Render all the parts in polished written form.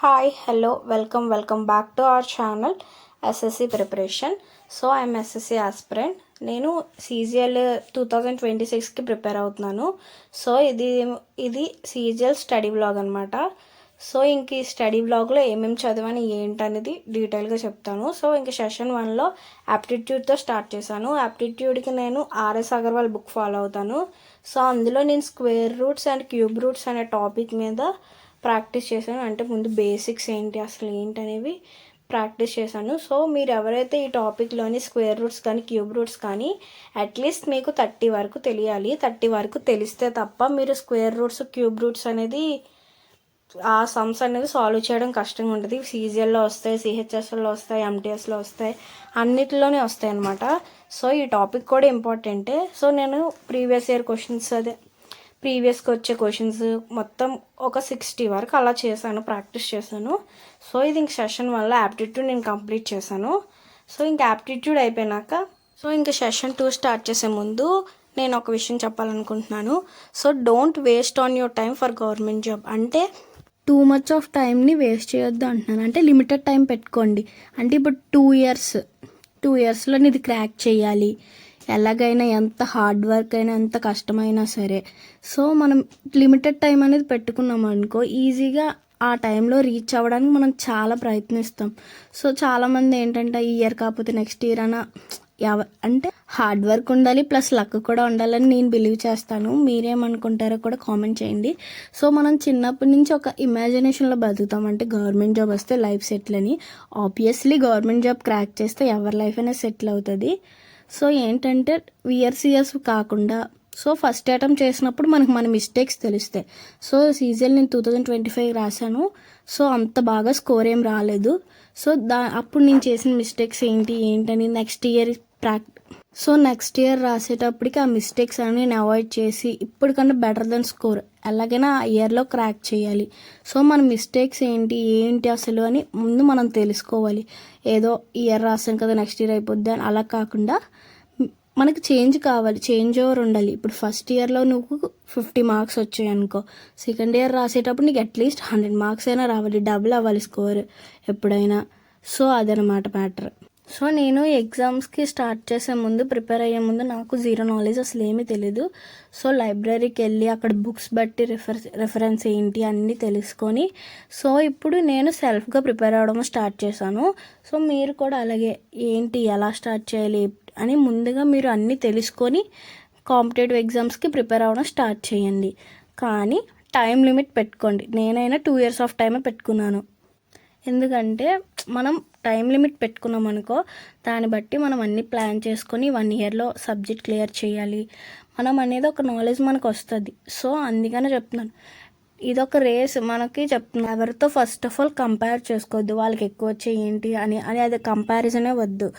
Hi, hello, welcome back to our channel SSC Preparation. So I'm SSC aspirant. నేను CGL 2026కి prepare అవుతున్నాను. So ఇది CGL study blog అనమాట. So ఇంక ఈ study బ్లాగ్లో ఏమేమి చదివాను ఏంటనేది డీటెయిల్గా చెప్తాను. సో ఇంక సెషన్ 1లో యాప్టిట్యూడ్తో స్టార్ట్ చేశాను. యాప్టిట్యూడ్కి నేను ఆర్ఎస్ అగర్వాల్ బుక్ ఫాలో అవుతాను. సో అందులో నేను square roots and cube roots అనే టాపిక్ మీద ప్రాక్టీస్ చేశాను. అంటే ముందు బేసిక్స్ ఏంటి అసలు ఏంటి అనేవి ప్రాక్టీస్ చేశాను. సో మీరు ఎవరైతే ఈ టాపిక్లోని స్క్వేర్ రూట్స్ కానీ క్యూబ్ రూట్స్ కానీ అట్లీస్ట్ మీకు 30 వరకు తెలియాలి. 30 వరకు తెలిస్తే తప్ప మీరు స్క్వేర్ రూట్స్ క్యూబ్ రూట్స్ అనేది ఆ సమ్స్ అనేది సాల్వ్ చేయడం కష్టంగా ఉంటుంది. CGLలో వస్తాయి, CHSలో వస్తాయి, MTSలో వస్తాయి, అన్నిటిలోనే వస్తాయి అన్నమాట. సో ఈ టాపిక్ కూడా ఇంపార్టెంటే. సో నేను ప్రీవియస్ ఇయర్ క్వశ్చన్స్ ప్రీవియస్గా వచ్చే క్వశ్చన్స్ మొత్తం ఒక 60 వరకు అలా చేశాను, ప్రాక్టీస్ చేశాను. సో ఇది ఇంక సెషన్ 1లో యాప్టిట్యూడ్ నేను కంప్లీట్ చేశాను. సో ఇంక యాప్టిట్యూడ్ అయిపోయినాక ఇంక సెషన్ 2 స్టార్ట్ చేసే ముందు నేను ఒక విషయం చెప్పాలనుకుంటున్నాను. So don't waste on your time for government job. అంటే టూ మచ్ ఆఫ్ టైంని వేస్ట్ చేయొద్దు అంటున్నాను. అంటే లిమిటెడ్ టైం పెట్టుకోండి. అంటే ఇప్పుడు 2 ఇయర్స్లో ఇది క్రాక్ చేయాలి, ఎలాగైనా ఎంత హార్డ్ వర్క్ అయినా ఎంత కష్టమైనా సరే. సో మనం లిమిటెడ్ టైం అనేది పెట్టుకున్నాం అనుకో, ఈజీగా ఆ టైంలో రీచ్ అవ్వడానికి మనం చాలా ప్రయత్నిస్తాం. సో చాలామంది ఏంటంటే ఈ ఇయర్ కాకపోతే నెక్స్ట్ ఇయర్ అన్న అంటే హార్డ్ వర్క్ ఉండాలి ప్లస్ లక్ కూడా ఉండాలని నేను బిలీవ్ చేస్తాను. మీరేమనుకుంటారో కూడా కామెంట్ చేయండి. సో మనం చిన్నప్పటి నుంచి ఒక ఇమాజినేషన్లో బతుకుతాం. అంటే గవర్నమెంట్ జాబ్ వస్తే లైఫ్ సెటిల్ అని. ఆబ్వియస్లీ గవర్నమెంట్ జాబ్ క్రాక్ చేస్తే ఎవరి లైఫ్ అయినా సెటిల్ అవుతుంది. సో ఏంటంటే ఇయర్స్ కాకుండా సో ఫస్ట్ అటెంప్ట్ చేసినప్పుడు మన మిస్టేక్స్ తెలుస్తాయి. సో CGL నేను 2025 రాశాను. సో అంత బాగా స్కోర్ ఏం రాలేదు. సో అప్పుడు నేను చేసిన మిస్టేక్స్ ఏంటని నెక్స్ట్ ఇయర్ నెక్స్ట్ ఇయర్ రాసేటప్పటికి ఆ మిస్టేక్స్ అని నేను అవాయిడ్ చేసి ఇప్పటికన్నా బెటర్ దెన్ స్కోర్ ఎలాగైనా ఆ ఇయర్లో క్రాక్ చేయాలి. సో మన మిస్టేక్స్ ఏంటి అసలు అని ముందు మనం తెలుసుకోవాలి. ఏదో ఇయర్ రాసాం కదా నెక్స్ట్ ఇయర్ అయిపోద్ది అని అలా కాకుండా మనకి చేంజ్ కావాలి, చేంజ్ ఓవర్ ఉండాలి. ఇప్పుడు ఫస్ట్ ఇయర్లో నువ్వు 50 మార్క్స్ వచ్చాయి అనుకో, సెకండ్ ఇయర్ రాసేటప్పుడు నీకు అట్లీస్ట్ 100 మార్క్స్ అయినా రావాలి, డబుల్ అవ్వాలి స్కోర్ ఎప్పుడైనా. సో అదనమాట మ్యాటర్. సో నేను ఎగ్జామ్స్కి స్టార్ట్ చేసే ముందు ప్రిపేర్ అయ్యే ముందు నాకు జీరో నాలెడ్జ్ అసలు ఏమీ తెలీదు. సో లైబ్రరీకి వెళ్ళి అక్కడ బుక్స్ బట్టి రెఫరెన్స్ ఏంటి అన్నీ తెలుసుకొని సో ఇప్పుడు నేను సెల్ఫ్గా ప్రిపేర్ అవ్వడం స్టార్ట్ చేశాను. సో మీరు కూడా అలాగే ఏంటి ఎలా స్టార్ట్ చేయాలి అని ముందుగా మీరు అన్నీ తెలుసుకొని కాంపిటేటివ్ ఎగ్జామ్స్కి ప్రిపేర్ అవ్వడం స్టార్ట్ చేయండి. కానీ టైం లిమిట్ పెట్టుకోండి. నేనైనా 2 ఇయర్స్ ఆఫ్ టైమే పెట్టుకున్నాను. ఎందుకంటే మనం టైం లిమిట్ పెట్టుకున్నాం అనుకో, దాన్ని బట్టి మనం అన్నీ ప్లాన్ చేసుకొని 1 ఇయర్లో సబ్జెక్ట్ క్లియర్ చేయాలి మనం అనేది ఒక నాలెడ్జ్ మనకు వస్తుంది. సో అందుకనే చెప్తున్నాను, ఇదొక రేస్ మనకి చెప్తున్నాను. ఎవరితో ఫస్ట్ ఆఫ్ ఆల్ కంపేర్ చేసుకోవద్దు, వాళ్ళకి ఎక్కువ వచ్చాయి ఏంటి అని అది కంపారిజనే వద్దు.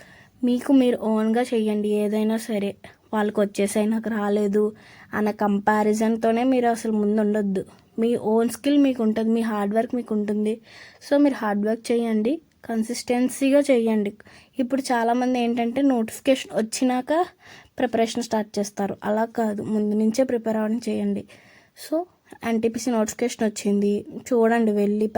మీకు మీరు ఓన్గా చెయ్యండి ఏదైనా సరే. వాళ్ళకి వచ్చేసాయి నాకు రాలేదు అన్న కంపారిజన్తోనే మీరు అసలు ముందు ఉండొద్దు. మీ ఓన్ స్కిల్ మీకు ఉంటుంది, మీ హార్డ్ వర్క్ మీకు ఉంటుంది. సో మీరు హార్డ్ వర్క్ చేయండి, కన్సిస్టెన్సీగా చేయండి. ఇప్పుడు చాలామంది ఏంటంటే నోటిఫికేషన్ వచ్చినాక ప్రిపరేషన్ స్టార్ట్ చేస్తారు. అలా కాదు, ముందు నుంచే ప్రిపేర్ అవ్వడం చేయండి. సో NTPC నోటిఫికేషన్ వచ్చింది చూడండి, వెళ్ళి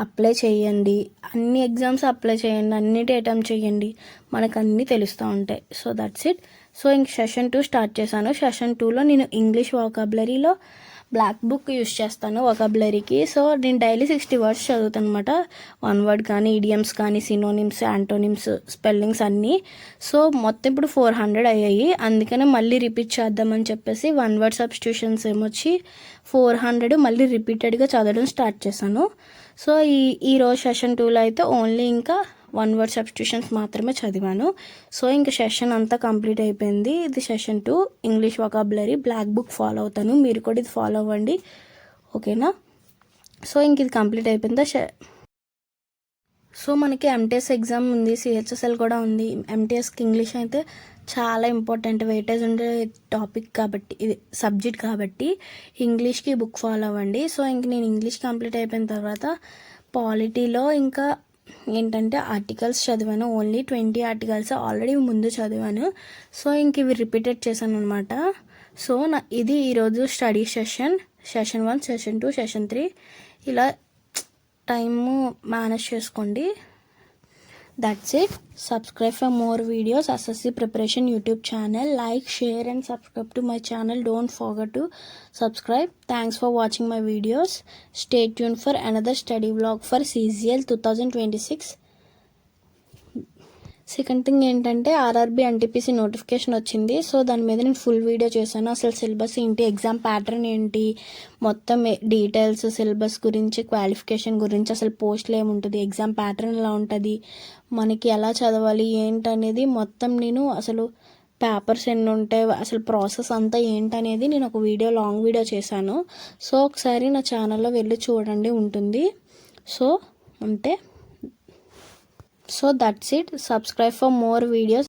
అప్లై చేయండి. అన్ని ఎగ్జామ్స్ అప్లై చేయండి, అన్నిటి అటెంప్ట్ చేయండి, మనకు అన్నీ తెలుస్తూ ఉంటాయి. So that's it. సో ఇంక సెషన్ 2 స్టార్ట్ చేశాను. సెషన్ 2లో నేను ఇంగ్లీష్ వొకాబులరీలో బ్లాక్ బుక్ యూస్ చేస్తాను వొకాబులరీకి. సో నేను డైలీ 60 వర్డ్స్ చదువుతాను అనమాట. 1 వర్డ్ కానీ ఇడియమ్స్ కానీ సినోనిమ్స్ యాంటోనిమ్స్ స్పెల్లింగ్స్ అన్నీ. సో మొత్తం ఇప్పుడు 400 అయ్యాయి. అందుకనే మళ్ళీ రిపీట్ చేద్దామని చెప్పేసి 1 వర్డ్ సబ్స్టిట్యూషన్స్ ఏమొచ్చి 400 మళ్ళీ రిపీటెడ్గా చదవడం స్టార్ట్ చేశాను. సో ఈ రోజు సెషన్ 2లో అయితే ఓన్లీ ఇంకా 1 వర్డ్ సబ్స్టిట్యూషన్స్ మాత్రమే చదివాను. సో ఇంకా సెషన్ అంతా కంప్లీట్ అయిపోయింది. ఇది session 2 English vocabulary black book follow అవుతాను, మీరు కూడా ఇది ఫాలో అవ్వండి, ఓకేనా? సో ఇంక ఇది కంప్లీట్ అయిపోయిందా. సో మనకి MTS ఎగ్జామ్ ఉంది, CHSL కూడా ఉంది. MTSకి ఇంగ్లీష్ అయితే చాలా ఇంపార్టెంట్, వెయిటేజ్ ఉండే టాపిక్ కాబట్టి, ఇది సబ్జెక్ట్ కాబట్టి ఇంగ్లీష్కి బుక్ ఫాలో అవ్వండి. సో ఇంక నేను ఇంగ్లీష్ కంప్లీట్ అయిపోయిన తర్వాత పాలిటీలో ఇంకా ఏంటంటే ఆర్టికల్స్ చదివాను. ఓన్లీ 20 ఆర్టికల్స్ ఆల్రెడీ ముందు చదివాను. సో ఇంక ఇవి రిపీటెడ్ చేశాను అనమాట. సో ఇది ఈరోజు స్టడీ సెషన్ 1, సెషన్ 2, సెషన్ 3 ఇలా టైము మేనేజ్ చేసుకోండి. That's it. Subscribe for more videos. SSC Preparation YouTube channel. Like, share and subscribe to my channel. Don't forget to subscribe. Thanks for watching my videos. Stay tuned for another study vlog for CGL 2026. Second thing ఏంటంటే RRB NTPC notification వచ్చింది. So దాని మీద నేను full video చేశాను. అసలు syllabus ఏంటి, exam pattern ఏంటి, మొత్తం డీటెయిల్స్, సిలబస్ గురించి, క్వాలిఫికేషన్ గురించి, అసలు పోస్టులు ఏముంటుంది, ఎగ్జామ్ ప్యాటర్న్ ఎలా ఉంటుంది, మనకి ఎలా చదవాలి ఏంటనేది మొత్తం నేను అసలు పేపర్స్ ఎన్ని ఉంటాయి, అసలు ప్రాసెస్ అంతా ఏంటనేది నేను ఒక వీడియో, లాంగ్ వీడియో చేశాను. సో ఒకసారి నా ఛానల్లో వెళ్ళి చూడండి, ఉంటుంది. సో అంతే. So that's it. Subscribe for more videos.